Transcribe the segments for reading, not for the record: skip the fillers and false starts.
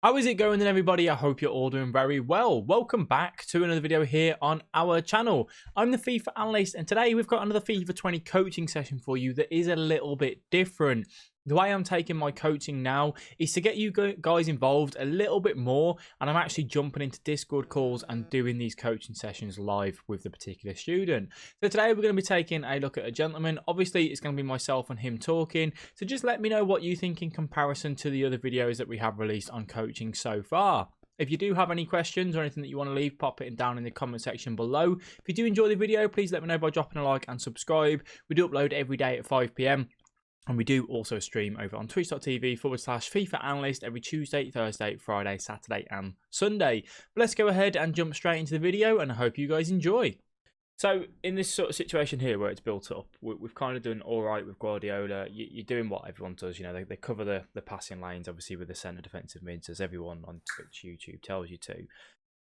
How is it going then, everybody? I hope you're all doing very well. Welcome back to another video here on our channel. I'm the FIFA Analyst, and today we've got another FIFA 20 coaching session for you that is a little bit different. The way I'm taking my coaching now is to get you guys involved a little bit more, and I'm actually jumping into Discord calls and doing these coaching sessions live with the particular student. So today we're going to be taking a look at a gentleman. Obviously, it's going to be myself and him talking. So just let me know what you think in comparison to the other videos that we have released on coaching so far. If you do have any questions or anything that you want to leave, pop it down in the comment section below. If you do enjoy the video, please let me know by dropping a like and subscribe. We do upload every day at 5 PM. And we do also stream over on twitch.tv/FIFA every Tuesday, Thursday, Friday, Saturday and Sunday. But let's go ahead and jump straight into the video, and I hope you guys enjoy. So in this sort of situation here where it's built up, we've kind of done all right with Guardiola. You're doing what everyone does. You know, they cover the passing lanes, obviously, with the centre defensive mids, as everyone on Twitch, YouTube tells you to.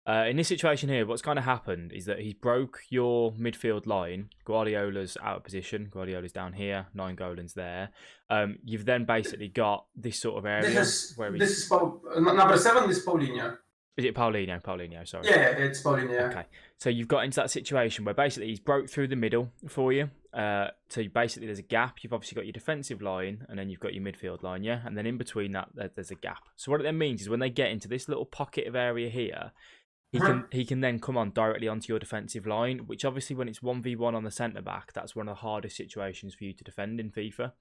In this situation here, what's kind of happened is that he's broke your midfield line. Guardiola's out of position. Guardiola's down here. Nainggolan's there. You've then basically got this sort of area where he's... This is number 7 is Paulinho. Is it Paulinho? Paulinho, sorry. Yeah, it's Paulinho. Okay. So you've got into that situation where basically he's broke through the middle for you. So basically there's a gap. You've obviously got your defensive line and then you've got your midfield line, yeah? And then in between that, there's a gap. So what it then means is when they get into this little pocket of area here, he can then come on directly onto your defensive line, which obviously when it's 1v1 on the centre-back, that's one of the hardest situations for you to defend in FIFA.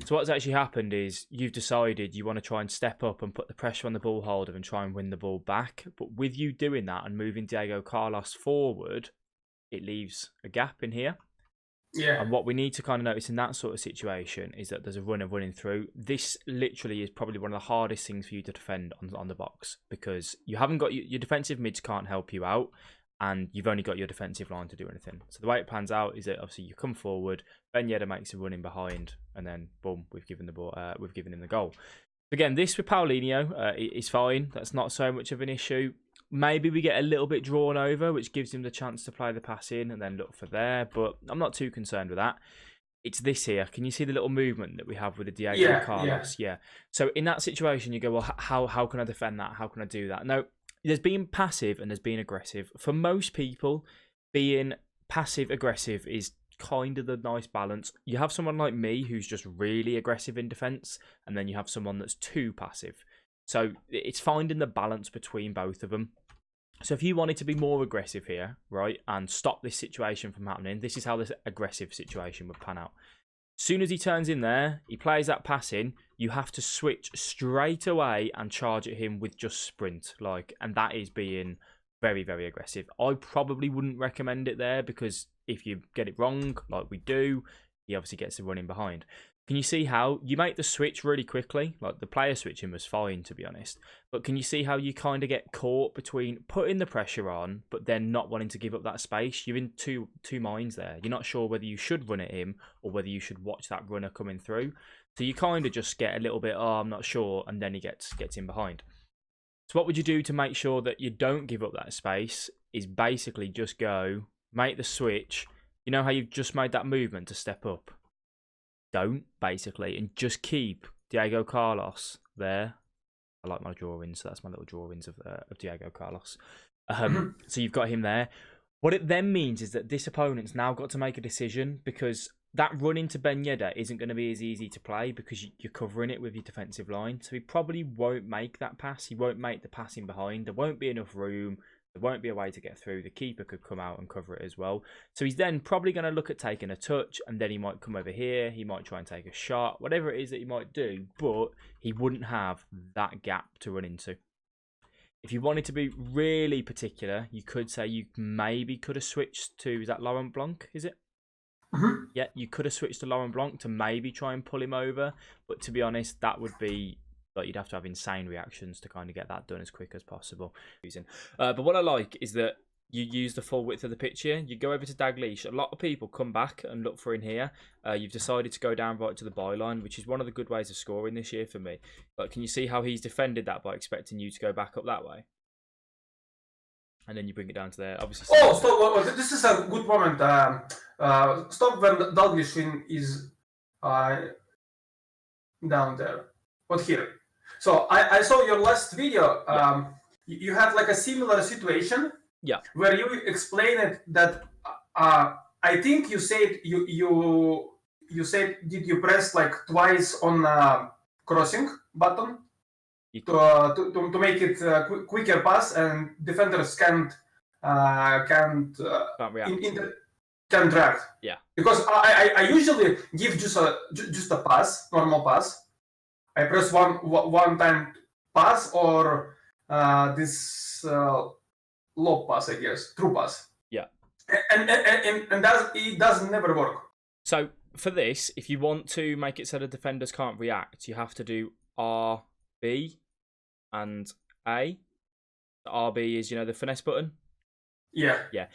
So what's actually happened is you've decided you want to try and step up and put the pressure on the ball holder and try and win the ball back. But with you doing that and moving Diego Carlos forward, it leaves a gap in here. Yeah. And what we need to kind of notice in that sort of situation is that there's a runner running through. This literally is probably one of the hardest things for you to defend on the box, because you haven't got your defensive mids can't help you out, and you've only got your defensive line to do anything. So the way it pans out is that obviously you come forward, Ben Yedder makes a run in behind, and then boom, we've given the ball, we've given him the goal. Again, this with Paulinho is fine. That's not so much of an issue. Maybe we get a little bit drawn over, which gives him the chance to play the pass in and then look for there. But I'm not too concerned with that. It's this here. Can you see the little movement that we have with the Diego Carlos? Yeah. So in that situation, you go, well, how can I defend that? How can I do that? No, there's being passive and there's being aggressive. For most people, being passive-aggressive is kind of the nice balance. You have someone like me who's just really aggressive in defence, and then you have someone that's too passive. So it's finding the balance between both of them. So if you wanted to be more aggressive here, right, and stop this situation from happening, this is how this aggressive situation would pan out. As soon as he turns in there, he plays that pass in, you have to switch straight away and charge at him with just sprint, and that is being very, very aggressive. I probably wouldn't recommend it there, because if you get it wrong, like we do, he obviously gets the run in behind. Can you see how you make the switch really quickly? Like the player switching was fine, to be honest. But can you see how you kind of get caught between putting the pressure on, but then not wanting to give up that space? You're in two minds there. You're not sure whether you should run at him or whether you should watch that runner coming through. So you kind of just get a little bit, oh, I'm not sure, and then he gets in behind. So what would you do to make sure that you don't give up that space? Is basically just go, make the switch. You know how you've just made that movement to step up? Don't, basically, and just keep Diego Carlos there. I like my drawings, so that's my little drawings of Diego Carlos. So you've got him there. What it then means is that this opponent's now got to make a decision, because that run into Ben Yedder isn't going to be as easy to play because you're covering it with your defensive line. So he probably won't make that pass. He won't make the passing behind. There won't be enough room. There won't be a way to get through. The keeper could come out and cover it as well. So he's then probably going to look at taking a touch, and then he might come over here. He might try and take a shot, whatever it is that he might do, but he wouldn't have that gap to run into. If you wanted to be really particular, you could say you maybe could have switched to, is that Laurent Blanc, is it? Yeah, you could have switched to Laurent Blanc to maybe try and pull him over, but to be honest, that would be... But you'd have to have insane reactions to kind of get that done as quick as possible. But what I like is that you use the full width of the pitch here. You go over to Dalglish. A lot of people come back and look for in here. You've decided to go down right to the byline, which is one of the good ways of scoring this year for me. But can you see how he's defended that by expecting you to go back up that way? And then you bring it down to there. Obviously. Oh, stop! This is a good moment. Stop when Dalglish is down there. What here? So I saw your last video. You had like a similar situation. Yeah. Where you explained that I think you said you said did you press like twice on crossing button to make it quicker pass and defenders can't react. Can drag. Yeah. Because I usually give just a pass, normal pass. I press one time pass or this low pass, I guess, true pass. Yeah. And it doesn't never work. So for this, if you want to make it so the defenders can't react, you have to do RB and A. The RB is, the finesse button. Yeah. Yeah.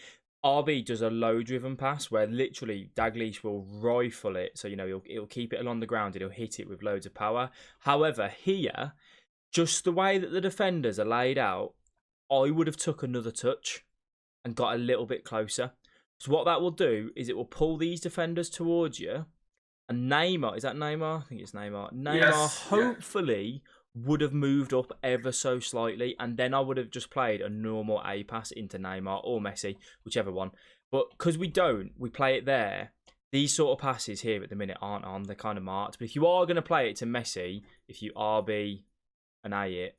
RB does a low-driven pass where literally Dalglish will rifle it. So, it'll keep it along the ground. It'll hit it with loads of power. However, here, just the way that the defenders are laid out, I would have took another touch and got a little bit closer. So what that will do is it will pull these defenders towards you. And Neymar, is that Neymar? I think it's Neymar. Neymar yes, hopefully would have moved up ever so slightly, and then I would have just played a normal A pass into Neymar or Messi, whichever one. But because we play it there. These sort of passes here at the minute aren't on. They're kind of marked. But if you are going to play it to Messi, if you RB and A it,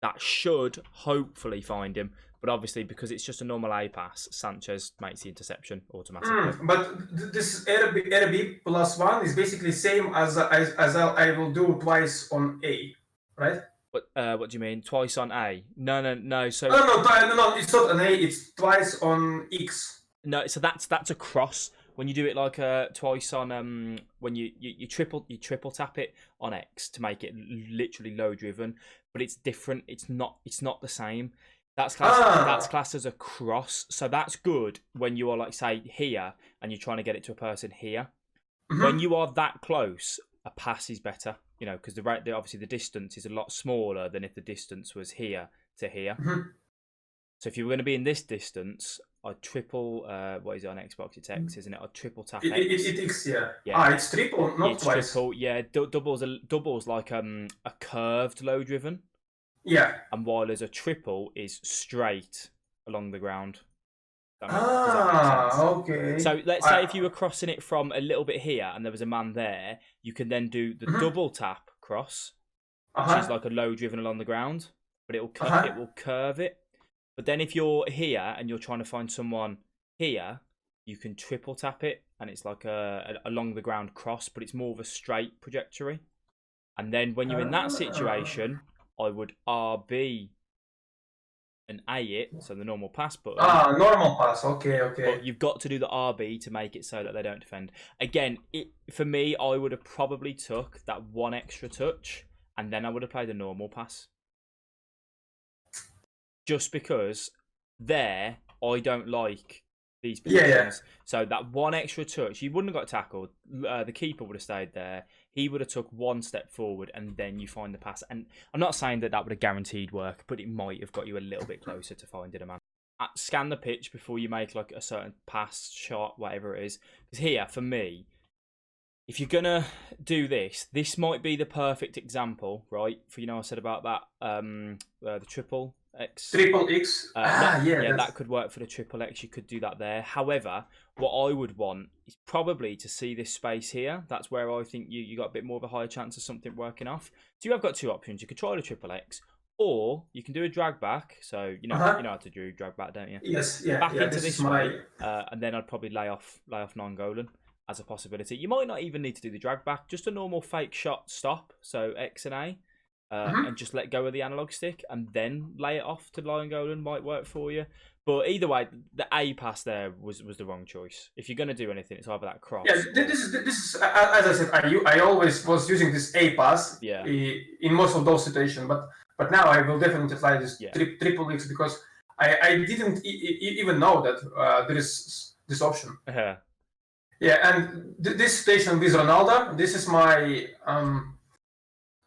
that should hopefully find him. But obviously, because it's just a normal A pass, Sanchez makes the interception automatically. But this RB plus 1 is basically same as I will do twice on A, right? What do you mean? Twice on A? No. So no. It's not an A. It's twice on X. No, so that's a cross. When you do it like twice on when you triple tap it on X to make it literally low driven, but it's different. It's not the same. That's classed as a cross. So that's good when you are like say here and you're trying to get it to a person here. Mm-hmm. When you are that close, a pass is better. Because obviously the distance is a lot smaller than if the distance was here to here. Mm-hmm. So if you were going to be in this distance, I'd triple. What is it on Xbox? It's X, isn't it? I'd triple tap X. It's yeah. It's triple, not twice. Triple, yeah. Doubles like a curved low driven. Yeah. And while there's a triple is straight along the ground. Does that make sense? Okay. So let's say if you were crossing it from a little bit here and there was a man there, you can then do the double tap cross, which is like a low driven along the ground, but it will curve it. But then if you're here and you're trying to find someone here, you can triple tap it and it's like a along the ground cross, but it's more of a straight trajectory. And then when you're in that situation, I would RB and A it, so the normal pass button. Normal pass, okay. But you've got to do the RB to make it so that they don't defend. Again, for me, I would have probably took that one extra touch and then I would have played a normal pass. Just because there, I don't like these positions. Yeah. So that one extra touch, you wouldn't have got tackled. The keeper would have stayed there. He would have took one step forward and then you find the pass. And I'm not saying that would have guaranteed work, but it might have got you a little bit closer to finding a man. Scan the pitch before you make like a certain pass, shot, whatever it is. Because here, for me, if you're going to do this might be the perfect example, right? For, I said about that, the triple X. Triple X. That could work for the triple X. You could do that there. However, what I would want is probably to see this space here. That's where I think you got a bit more of a higher chance of something working off. So you have got two options. You could try the triple X, or you can do a drag back. So you know how to do drag back, don't you? Yes, yeah. Back into this way, and then I'd probably lay off non-goaling as a possibility. You might not even need to do the drag back. Just a normal fake shot stop. So X and A. And just let go of the analog stick and then lay it off to line goal and might work for you. But either way, the A pass there was the wrong choice. If you're going to do anything, it's either that cross. Yeah, this is as I said, I always was using this A pass in most of those situations. But now I will definitely try this triple X because I didn't even know that there is this option. Yeah, and this situation with Ronaldo, this is my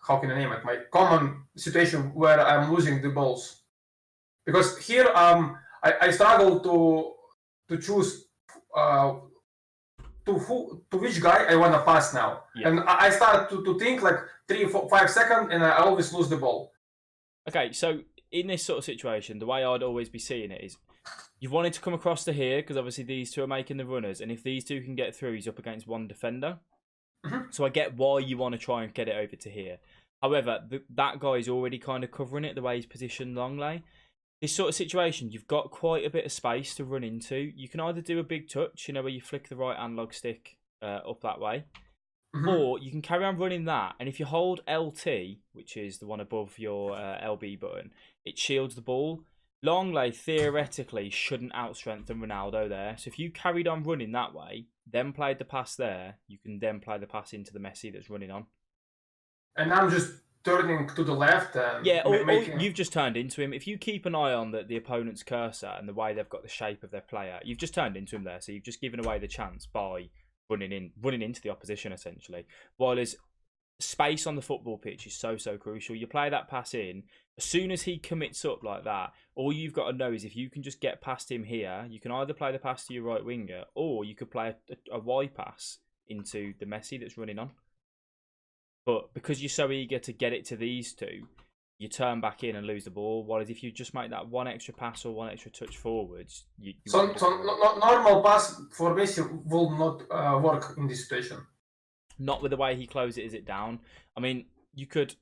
how can I name it? My common situation where I'm losing the balls, because here I struggle to choose to to which guy I want to pass now. Yeah. And I start to think like 3, 4, 5 seconds, and I always lose the ball. Okay, so in this sort of situation, the way I'd always be seeing it is, you've wanted to come across to here because obviously these two are making the runners, and if these two can get through, he's up against one defender. So I get why you want to try and get it over to here. However, that guy is already kind of covering it the way he's positioned long lay. This sort of situation, you've got quite a bit of space to run into. You can either do a big touch, you know, where you flick the right analog stick up that way, or you can carry on running that. And if you hold LT, which is the one above your LB button, it shields the ball. Longley theoretically shouldn't outstrengthen Ronaldo there. So if you carried on running that way, then played the pass there, you can then play the pass into the Messi that's running on. And I'm just turning to the left. Yeah, or you've just turned into him. If you keep an eye on the opponent's cursor and the way they've got the shape of their player, you've just turned into him there. So you've just given away the chance by running into the opposition, essentially. While there's space on the football pitch is so crucial. You play that pass in, as soon as he commits up like that, all you've got to know is if you can just get past him here, you can either play the pass to your right winger, or you could play a wide pass into the Messi that's running on. But because you're so eager to get it to these two, you turn back in and lose the ball. Whereas if you just make that one extra pass or one extra touch forwards, normal pass for Messi will not work in this situation. Not with the way he closes it down. I mean, you could,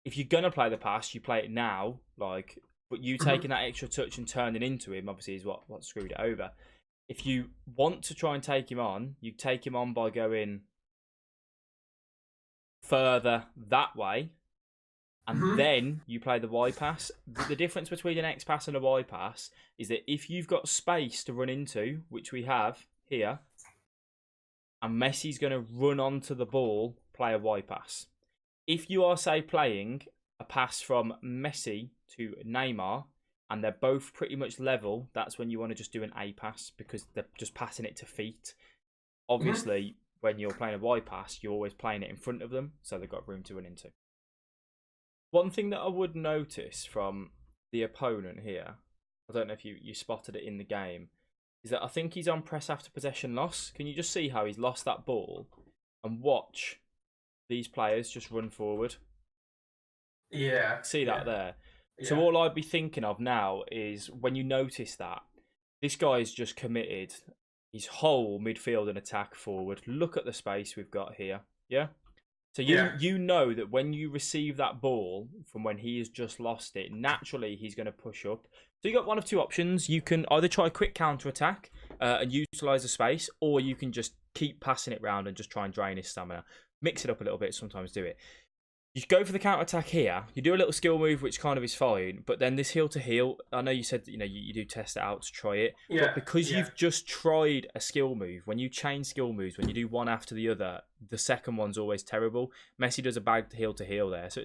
if you're gonna play the pass, you play it now, like. But you taking that extra touch and turning into him, obviously, is what screwed it over. If you want to try and take him on, you take him on by going further that way, and then you play the Y pass. The difference between an X pass and a Y pass is that if you've got space to run into, which we have here, and Messi's going to run onto the ball, play a Y pass. If you are, say, playing a pass from Messi to Neymar, and they're both pretty much level, that's when you want to just do an A pass, because they're just passing it to feet. Obviously, when you're playing a Y pass, you're always playing it in front of them, so they've got room to run into. One thing that I would notice from the opponent here, I don't know if you spotted it in the game, is that I think he's on press after possession loss. Can you just see how he's lost that ball and watch these players just run forward? Yeah. See that there? Yeah. So all I'd be thinking of now is when you notice that, this guy's just committed his whole midfield and attack forward. Look at the space we've got here. Yeah? So you know that when you receive that ball from when he has just lost it, naturally he's going to push up. So you got one of two options. You can either try a quick counter attack and utilise the space, or you can just keep passing it round and just try and drain his stamina. Mix it up a little bit, sometimes do it. You go for the counter attack here. You do a little skill move, which kind of is fine. But then this heel to heel, I know you said you do test it out to try it. Yeah, but because you've just tried a skill move, when you change skill moves, when you do one after the other, the second one's always terrible. Messi does a bad heel to heel there, so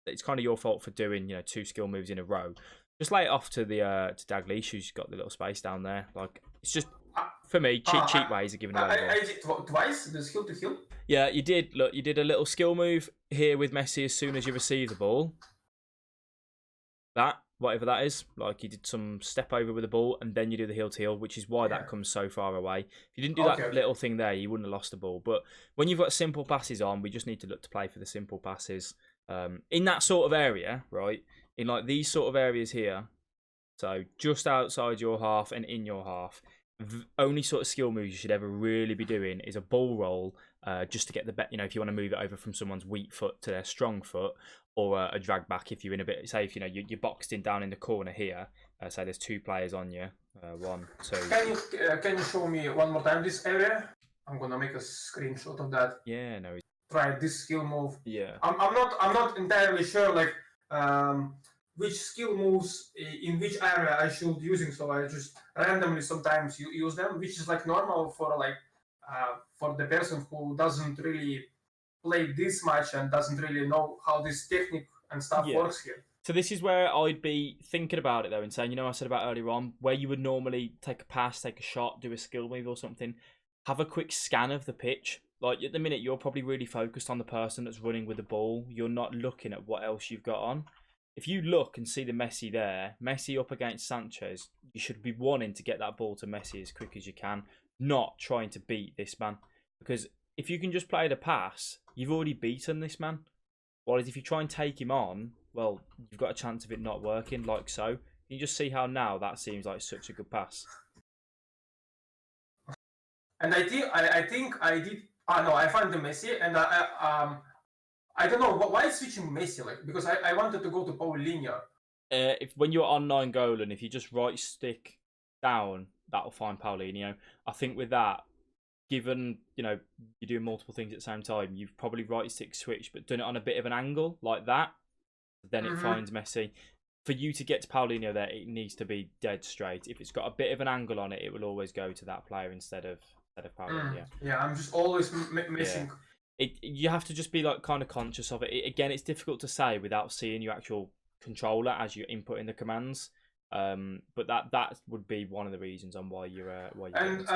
it's kind of your fault for doing two skill moves in a row. Just lay it off to the to Dalglish, who's got the little space down there. Like it's just for me cheap ways of giving away. I did twice the heel to heel. Yeah, you did. Look, you did a little skill move here with Messi as soon as you receive the ball. That, whatever that is, like you did some step over with the ball, and then you do the heel to heel, which is why that comes so far away. If you didn't do that little thing there, you wouldn't have lost the ball. But when you've got simple passes on, we just need to look to play for the simple passes. In that sort of area, right? In like these sort of areas here, so just outside your half and in your half, the only sort of skill moves you should ever really be doing is a ball roll, just to get the if you want to move it over from someone's weak foot to their strong foot, or a drag back if you're in a bit. Say if you're boxed in down in the corner here. Say there's two players on you, 1, 2. Can you show me one more time this area? I'm gonna make a screenshot of that. Yeah, no. Try this skill move. Yeah. I'm not entirely sure which skill moves in which area I should using, so I just randomly sometimes use them, which is like normal for for the person who doesn't really play this much and doesn't really know how this technique and stuff works here. So this is where I'd be thinking about it though, and saying, I said about earlier on, where you would normally take a pass, take a shot, do a skill move or something, have a quick scan of the pitch. Like at the minute, you're probably really focused on the person that's running with the ball. You're not looking at what else you've got on. If you look and see the Messi there, Messi up against Sanchez, you should be wanting to get that ball to Messi as quick as you can. not trying to beat this man. Because if you can just play the pass, you've already beaten this man. Whereas if you try and take him on, well, you've got a chance of it not working, like so. You just see how now that seems like such a good pass. And I think I did. No, I found the Messi, and I don't know why switching Messi, like, because I wanted to go to Paulinho. If when you're on 9 goal and if you just right stick down, that'll find Paulinho. I think with that, given you're doing multiple things at the same time, you've probably right stick switch, but done it on a bit of an angle like that, then it finds Messi. For you to get to Paulinho there, it needs to be dead straight. If it's got a bit of an angle on it, it will always go to that player instead of Paulinho. Yeah, I'm just always missing. Yeah. You have to just be like kind of conscious of it. Again, it's difficult to say without seeing your actual controller as you're inputting the commands. But that would be one of the reasons on why you're and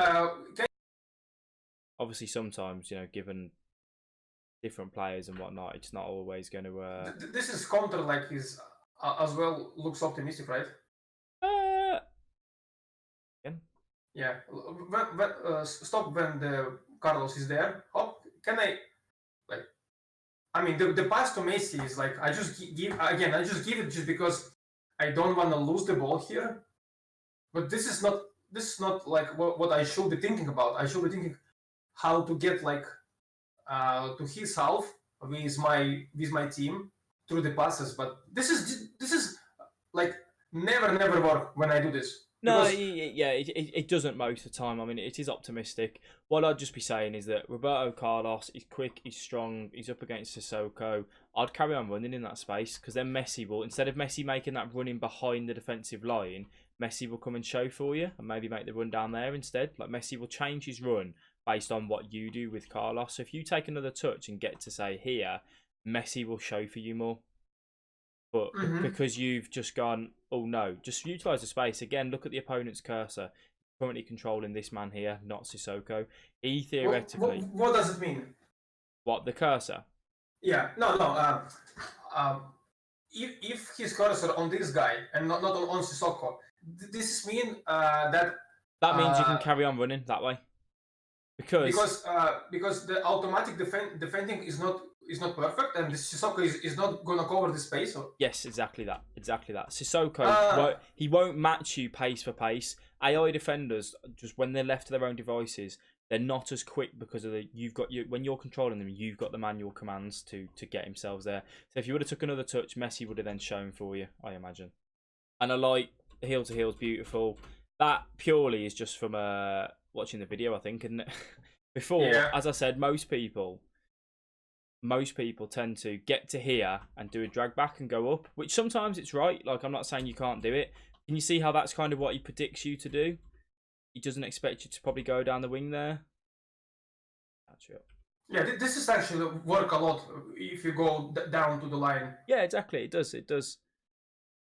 obviously sometimes given different players and whatnot, it's not always going to. This is counter like his as well looks optimistic, right? Yeah. Stop when the Carlos is there. Can I like? I mean, the pass to Messi is like I just give it just because I don't want to lose the ball here. But this is not like what I should be thinking about. I should be thinking how to get like to his half with my team through the passes. But this is like never work when I do this. No, it doesn't most of the time. I mean, it is optimistic. What I'd just be saying is that Roberto Carlos is quick, he's strong, he's up against Sissoko. I'd carry on running in that space because then Messi will, instead of Messi making that running behind the defensive line, Messi will come and show for you and maybe make the run down there instead. Like Messi will change his run based on what you do with Carlos. So if you take another touch and get to say here, Messi will show for you more. But because you've just gone, oh no, just utilise the space. Again, look at the opponent's cursor. Currently controlling this man here, not Sissoko. He theoretically... What does it mean? What, the cursor? Yeah, no. If his cursor on this guy and not on Sissoko, this mean that... That means you can carry on running that way. Because the automatic defending is not perfect, and the Sissoko is not gonna cover the space. Or... Yes, exactly that. Sissoko, he won't match you pace for pace. AI defenders, just when they're left to their own devices, they're not as quick because of when you're controlling them, you've got the manual commands to get themselves there. So if you would have took another touch, Messi would have then shown for you, I imagine. And I like heel to heel is beautiful. That purely is just from watching the video, I think. And before, as I said, most people tend to get to here and do a drag back and go up, which sometimes it's right. Like, I'm not saying you can't do it. Can you see how that's kind of what he predicts you to do? He doesn't expect you to probably go down the wing there. That's it. Yeah, this is actually work a lot if you go down to the line. Yeah, exactly. It does.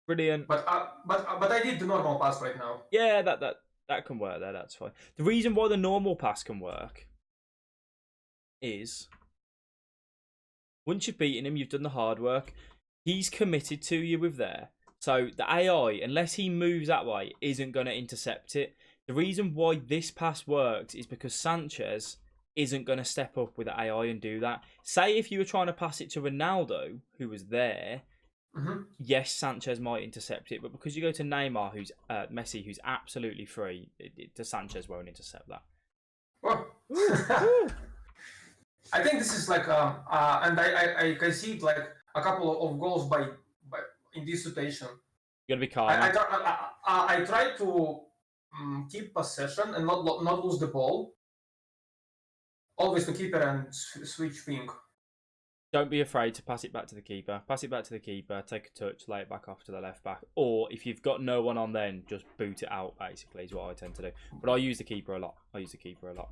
Brilliant. But I did the normal pass right now. Yeah, that can work there. That's fine. The reason why the normal pass can work is once you've beaten him, you've done the hard work. He's committed to you with there. So the AI, unless he moves that way, isn't going to intercept it. The reason why this pass works is because Sanchez isn't going to step up with the AI and do that. Say if you were trying to pass it to Ronaldo, who was there, yes, Sanchez might intercept it, but because you go to Neymar, Messi, who's absolutely free, the Sanchez won't intercept that. Well, I think this is like, and I can see like a couple of goals by in this situation. You gotta be calm. I try to keep possession and not lose the ball. Always to keep it and switch thing. Don't be afraid to pass it back to the keeper. Pass it back to the keeper, take a touch, lay it back off to the left back. Or if you've got no one on then, just boot it out, basically, is what I tend to do. But I use the keeper a lot.